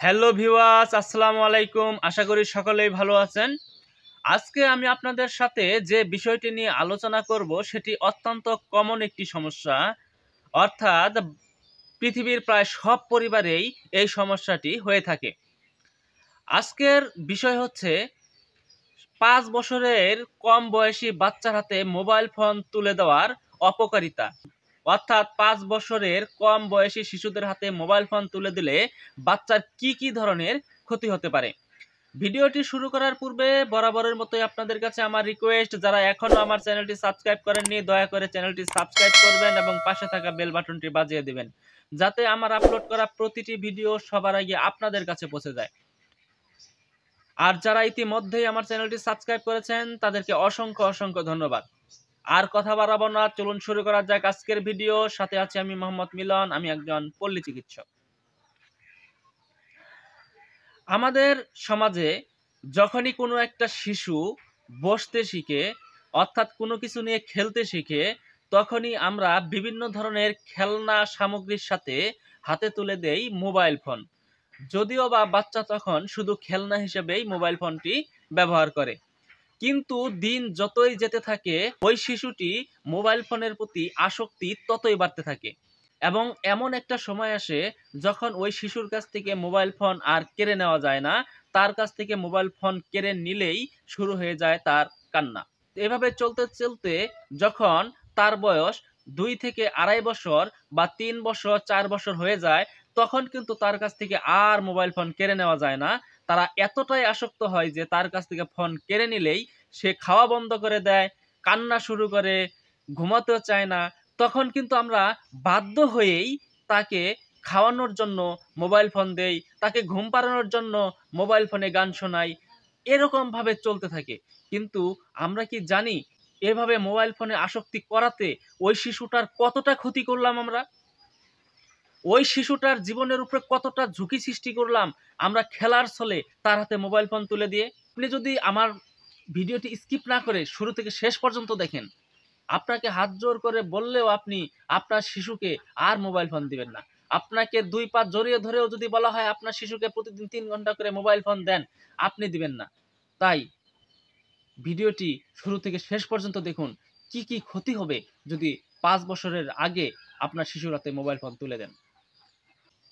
Hello viewers, আসসালামু আলাইকুম। আশা করি সকলেই ভালো আছেন। আজকে আমি আপনাদের সাথে যে বিষয়টি নিয়ে আলোচনা করব সেটি অত্যন্ত কমন একটি সমস্যা। অর্থাৎ পৃথিবীর প্রায় সব পরিবারেই এই সমস্যাটি হয়ে থাকে। আজকের বিষয় হচ্ছে ৫ বছরের কম বয়সী বাচ্চার হাতে মোবাইল ফোন তুলে দেওয়ার অপকারিতা। অর্থাৎ ৫ বছরের কম বয়সী শিশুদের হাতে মোবাইল ফোন তুলে দিলে বাচ্চার কি ধরনের ক্ষতি হতে পারে। ভিডিওটি শুরু করার পূর্বে বরাবরের মতোই আপনাদের কাছে আমার রিকোয়েস্ট, যারা এখনো আমার চ্যানেলটি সাবস্ক্রাইব করেননি দয়া করে চ্যানেলটি সাবস্ক্রাইব করবেন এবং পাশে থাকা বেল বাটনটি বাজিয়ে দিবেন, যাতে আমার আপলোড করা প্রতিটি ভিডিও সবার আগে আপনাদের কাছে পৌঁছে যায়। আর যারা ইতিমধ্যেই আমার চ্যানেলটি সাবস্ক্রাইব করেছেন তাদেরকে অসংখ্য ধন্যবাদ। আর কথা বাড়াবো না, চলুন শুরু করা যাক আজকের ভিডিও। সাথে আছি আমি মোহাম্মদ মিলন, আমি একজন পল্লী চিকিৎসক। আমাদের সমাজে যখনই কোনো একটা শিশু বসতে শিখে, অর্থাৎ কোনো কিছু নিয়ে খেলতে শিখে, তখনই আমরা বিভিন্ন ধরনের খেলনা সামগ্রীর সাথে হাতে তুলে দেই মোবাইল ফোন। যদিও বা বাচ্চা তখন শুধু খেলনা হিসেবেই মোবাইল ফোনটি ব্যবহার করে, কিন্তু দিন যতই যেতে থাকে ওই শিশুটি মোবাইল ফোনের প্রতি আসক্তি ততই বাড়তে থাকে এবং এমন একটা সময় আসে যখন ওই শিশুর কাছ থেকে মোবাইল ফোন আর কেড়ে নেওয়া যায় না। তার কাছ থেকে মোবাইল ফোন কেড়ে নিলেই শুরু হয়ে যায় তার কান্না। এভাবে চলতে চলতে যখন তার বয়স ২ থেকে ২.৫ বছর বা ৩ বছর ৪ বছর হয়ে যায়, তখন কিন্তু তার কাছ থেকে আর মোবাইল ফোন কেড়ে নেওয়া যায় না। তারা এতটাই আসক্ত হয় যে তার কাছ থেকে ফোন কেড়ে নিলেই সে খাওয়া বন্ধ করে দেয়, কান্না শুরু করে, ঘুমাতেও চায় না। তখন কিন্তু আমরা বাধ্য হয়েই তাকে খাওয়ানোর জন্য মোবাইল ফোন দেই, তাকে ঘুম পাড়ানোর জন্য মোবাইল ফোনে গান শোনাই। এরকমভাবে চলতে থাকে। কিন্তু আমরা কি জানি এভাবে মোবাইল ফোনে আসক্তি করাতে ওই শিশুটার কতটা ক্ষতি করলাম আমরা? ওই শিশুটার জীবনের উপরে কতটা ঝুঁকি সৃষ্টি করলাম আমরা খেলার ছলে তার হাতে মোবাইল ফোন তুলে দিয়ে। আপনি যদি আমার ভিডিওটি স্কিপ না করে শুরু থেকে শেষ পর্যন্ত দেখেন, আপনাকে হাত জোর করে বললেও আপনি আপনার শিশুকে আর মোবাইল ফোন দিবেন না। আপনাকে ২ পা জড়িয়ে ধরেও যদি বলা হয় আপনার শিশুকে প্রতিদিন ৩ ঘন্টা করে মোবাইল ফোন দেন, আপনি দিবেন না। তাই ভিডিওটি শুরু থেকে শেষ পর্যন্ত দেখুন, কি ক্ষতি হবে যদি ৫ বছরের আগে আপনার শিশুর হাতে মোবাইল ফোন তুলে দেন।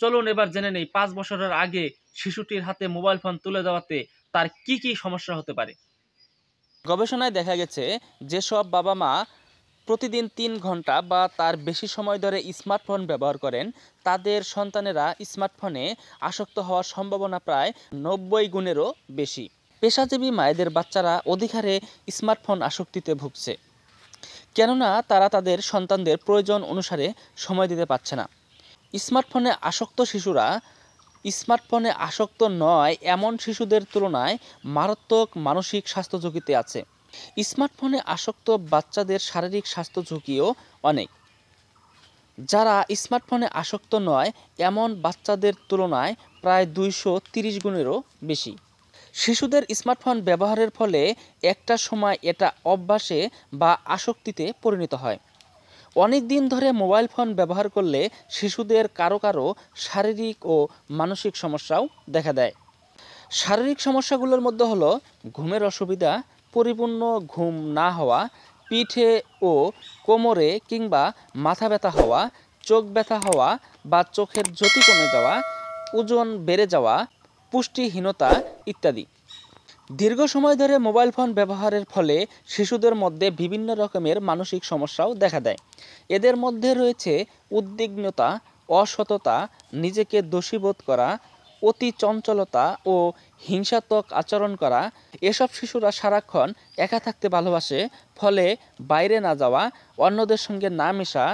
চলুন এবার জেনে নেই ৫ বছরের আগে শিশুটির হাতে মোবাইল ফোন তুলে দেওয়াতে তার কি সমস্যা হতে পারে। গবেষণায় দেখা গেছে যেসব বাবা-মা প্রতিদিন ৩ ঘন্টা বা তার বেশি সময় ধরে স্মার্টফোন ব্যবহার করেন, তাদের সন্তানেরা স্মার্টফোনে আসক্ত হওয়ার সম্ভাবনা প্রায় ৯০ গুণেরও বেশি। পেশাজীবী মায়েদের বাচ্চারা অধিক হারে স্মার্টফোন আসক্তিতে ভুগছে, কেননা তারা তাদের সন্তানদের প্রয়োজন অনুসারে সময় দিতে পারছে না। স্মার্টফোনে আসক্ত শিশুরা স্মার্টফোনে আসক্ত নয় এমন শিশুদের তুলনায় মারাত্মক মানসিক স্বাস্থ্য ঝুঁকিতে আছে। স্মার্টফোনে আসক্ত বাচ্চাদের শারীরিক স্বাস্থ্য ঝুঁকিও অনেক। যারা স্মার্টফোনে আসক্ত নয় এমন বাচ্চাদের তুলনায় প্রায় ২৩০ গুণেরও বেশি। শিশুদের স্মার্টফোন ব্যবহারের ফলে একটা সময় এটা অভ্যাসে বা আসক্তিতে পরিণত হয়। অনেক দিন ধরে মোবাইল ফোন ব্যবহার করলে শিশুদের কারো শারীরিক ও মানসিক সমস্যাও দেখা দেয়। শারীরিক সমস্যাগুলোর মধ্যে হলো ঘুমের অসুবিধা, পরিপূর্ণ ঘুম না হওয়া, পিঠে ও কোমরে কিংবা মাথা ব্যথা হওয়া, চোখ ব্যথা হওয়া বা চোখের জ্যোতি কমে যাওয়া, ওজন বেড়ে যাওয়া, পুষ্টিহীনতা ইত্যাদি। দীর্ঘ সময় ধরে মোবাইল ফোন ব্যবহারের ফলে শিশুদের মধ্যে বিভিন্ন রকমের মানসিক সমস্যাও দেখা দেয়। এদের মধ্যে রয়েছে উদ্বিগ্নতা, অসততা, নিজেকে দোষী বোধ করা, অতি চঞ্চলতা ও হিংসাত্মক আচরণ করা। এসব শিশুরা সারাক্ষণ একা থাকতে ভালোবাসে, ফলে বাইরে না যাওয়া, অন্যদের সঙ্গে না মেশা,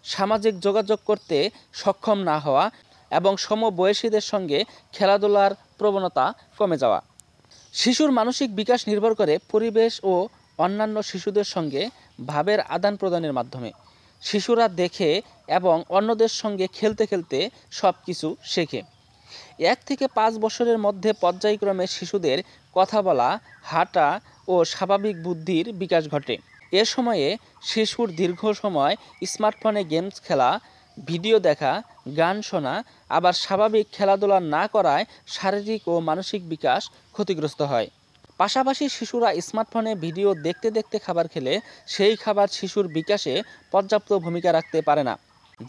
সামাজিক যোগাযোগ করতে সক্ষম না হওয়া এবং সমবয়সীদের সঙ্গে খেলাধুলার প্রবণতা কমে যাওয়া। শিশুর মানসিক বিকাশ নির্ভর করে পরিবেশ ও অন্যান্য শিশুদের সঙ্গে ভাবের আদান প্রদানের মাধ্যমে। শিশুরা দেখে এবং অন্যদের সঙ্গে খেলতে খেলতে সব কিছু শেখে। ১ থেকে ৫ বছরের মধ্যে পর্যায়ক্রমে শিশুদের কথা বলা, হাঁটা ও স্বাভাবিক বুদ্ধির বিকাশ ঘটে। এ সময়ে শিশুর দীর্ঘ সময় স্মার্টফোনে গেমস খেলা, ভিডিও দেখা, গান শোনা, আবার স্বাভাবিক খেলাধুলা না করায় শারীরিক ও মানসিক বিকাশ ক্ষতিগ্রস্ত হয়। পাশাপাশি শিশুরা স্মার্টফোনে ভিডিও দেখতে দেখতে খাবার খেলে সেই খাবার শিশুর বিকাশে পর্যাপ্ত ভূমিকা রাখতে পারে না।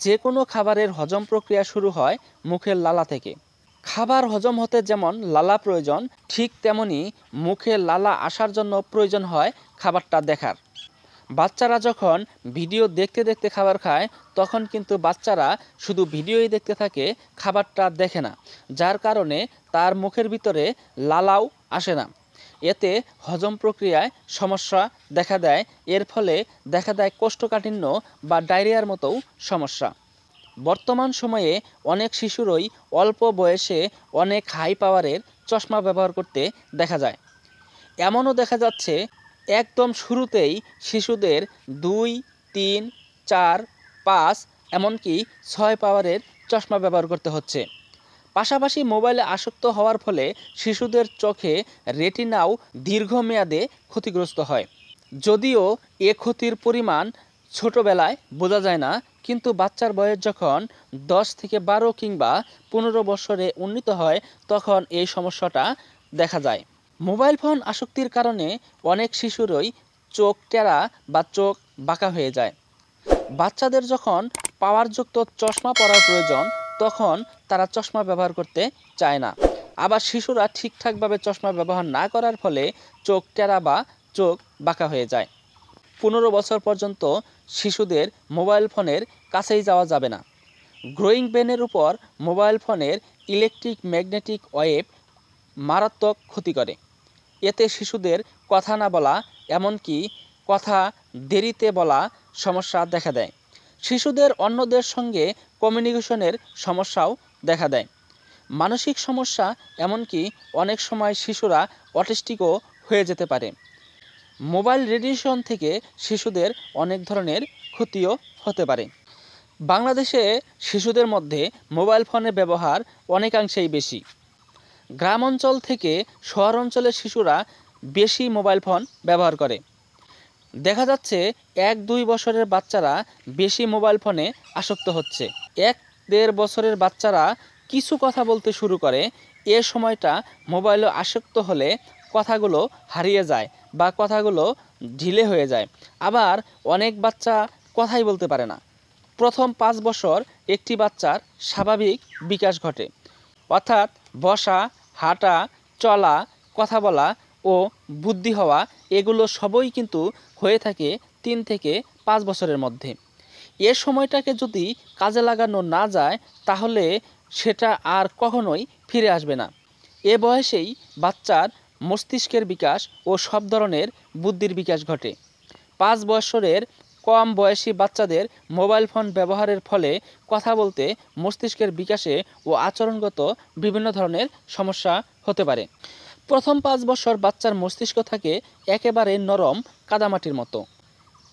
যে কোনো খাবারের হজম প্রক্রিয়া শুরু হয় মুখের লালা থেকে। খাবার হজম হতে যেমন লালা প্রয়োজন, ঠিক তেমনি মুখে লালা আসার জন্য প্রয়োজন হয় খাবারটা দেখার। বাচ্চারা যখন ভিডিও দেখতে দেখতে খাবার খায় তখন কিন্তু বাচ্চারা শুধু ভিডিওই দেখতে থাকে, খাবারটা দেখে না, যার কারণে তার মুখের ভিতরে লালাও আসে না। এতে হজম প্রক্রিয়ায় সমস্যা দেখা দেয়। এর ফলে দেখা দেয় কোষ্ঠকাঠিন্য বা ডায়রিয়ার মতো সমস্যা। বর্তমান সময়ে অনেক শিশুরই অল্প বয়সে অনেক হাই পাওয়ারের চশমা ব্যবহার করতে দেখা যায়। এমনও দেখা যাচ্ছে একদম শুরুতেই শিশুদের 2, 3, 4, 5 এমনকি 6 পাওয়ারের চশমা ব্যবহার করতে হচ্ছে। পাশাপাশি মোবাইলে আসক্ত হওয়ার ফলে শিশুদের চোখে রেটিনাও দীর্ঘমেয়াদে ক্ষতিগ্রস্ত হয়। যদিও এ ক্ষতির পরিমাণ ছোটবেলায় বোঝা যায় না, কিন্তু বাচ্চার বয়স যখন 10 থেকে 12 কিংবা 15 বছরে উন্নীত হয় তখন এই সমস্যাটা দেখা যায়। মোবাইল ফোন আসক্তির কারণে অনেক শিশুরই চোখ টেরা বা চোখ বাঁকা হয়ে যায়। বাচ্চাদের যখন পাওয়ারযুক্ত চশমা পরার প্রয়োজন তখন তারা চশমা ব্যবহার করতে চায় না। আবার শিশুরা ঠিকঠাকভাবে চশমা ব্যবহার না করার ফলে চোখ টেরা বা চোখ বাঁকা হয়ে যায়। 15 বছর পর্যন্ত শিশুদের মোবাইল ফোনের কাছেই যাওয়া যাবে না। গ্রোয়িং ব্রেনের উপর মোবাইল ফোনের ইলেকট্রিক-ম্যাগনেটিক ওয়েভ মারাত্মক ক্ষতি করে। এতে শিশুদের কথা না বলা, এমনকি কথা দেরিতে বলা সমস্যা দেখা দেয়। শিশুদের অন্যদের সঙ্গে কমিউনিকেশনের সমস্যাও দেখা দেয়। মানসিক সমস্যা, এমনকি অনেক সময় শিশুরা অটিস্টিকও হয়ে যেতে পারে। মোবাইল রেডিয়েশন থেকে শিশুদের অনেক ধরনের ক্ষতিও হতে পারে। বাংলাদেশে শিশুদের মধ্যে মোবাইল ফোনের ব্যবহার অনেকাংশেই বেশি। গ্রাম অঞ্চল থেকে শহর অঞ্চলের শিশুরা বেশি মোবাইল ফোন ব্যবহার করে। দেখা যাচ্ছে 1-2 বছরের বাচ্চারা বেশি মোবাইল ফোনে আসক্ত হচ্ছে। 1-1.5 বছরের বাচ্চারা কিছু কথা বলতে শুরু করে। এ সময়টা মোবাইলে আসক্ত হলে কথাগুলো হারিয়ে যায় বা কথাগুলো ঢিলে হয়ে যায়। আবার অনেক বাচ্চা কথাই বলতে পারে না। প্রথম 5 বছর একটি বাচ্চার স্বাভাবিক বিকাশ ঘটে, অর্থাৎ বসা, হাঁটা, চলা, কথা বলা ও বুদ্ধি হওয়া, এগুলো সবই কিন্তু হয়ে থাকে 3 থেকে 5 বছরের মধ্যে। এ সময়টাকে যদি কাজে লাগানো না যায় তাহলে সেটা আর কখনোই ফিরে আসবে না। এ বয়সেই বাচ্চার মস্তিষ্কের বিকাশ ও সব ধরনের বুদ্ধির বিকাশ ঘটে। 5 বছরের কম বয়সী বাচ্চাদের মোবাইল ফোন ব্যবহারের ফলে কথা বলতে, মস্তিষ্কের বিকাশে ও আচরণগত বিভিন্ন ধরনের সমস্যা হতে পারে। প্রথম 5 বছর বাচ্চার মস্তিষ্ক থাকে একেবারে নরম কাদামাটির মতো।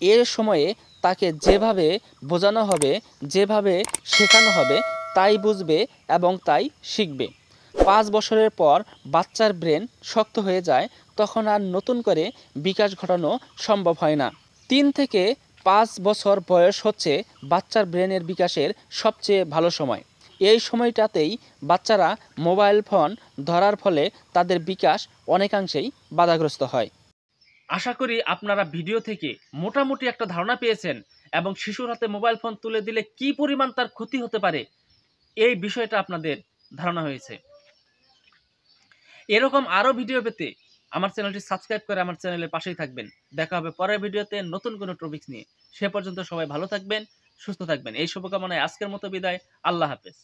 এর সময়ে তাকে যেভাবে বোঝানো হবে, যেভাবে শেখানো হবে তাই বুঝবে এবং তাই শিখবে। 5 বছরের পর বাচ্চার ব্রেন শক্ত হয়ে যায়, তখন আর নতুন করে বিকাশ ঘটানো সম্ভব হয় না। 3 থেকে 5 বছর বয়স হচ্ছে বাচ্চার ব্রেনের বিকাশের সবচেয়ে ভালো সময়। এই সময়টাতেই বাচ্চারা মোবাইল ফোন ধরার ফলে তাদের বিকাশ অনেকাংশেই বাধাগ্রস্ত হয়। আশা করি আপনারা ভিডিও থেকে মোটামুটি একটা ধারণা পেয়েছেন এবং শিশুর হাতে মোবাইল ফোন তুলে দিলে কি পরিমাণ তার ক্ষতি হতে পারে এই বিষয়টা আপনাদের ধারণা হয়েছে। এরকম আরো ভিডিও পেতে আমার চ্যানেলটি সাবস্ক্রাইব করে আমার চ্যানেলের পাশেই থাকবেন। দেখা হবে পরের ভিডিওতে নতুন কোনো টপিকস নিয়ে। সে পর্যন্ত সবাই ভালো থাকবেন, সুস্থ থাকবেন। এই শুভকামনায় আজকের মতো বিদায়। আল্লাহ হাফেজ।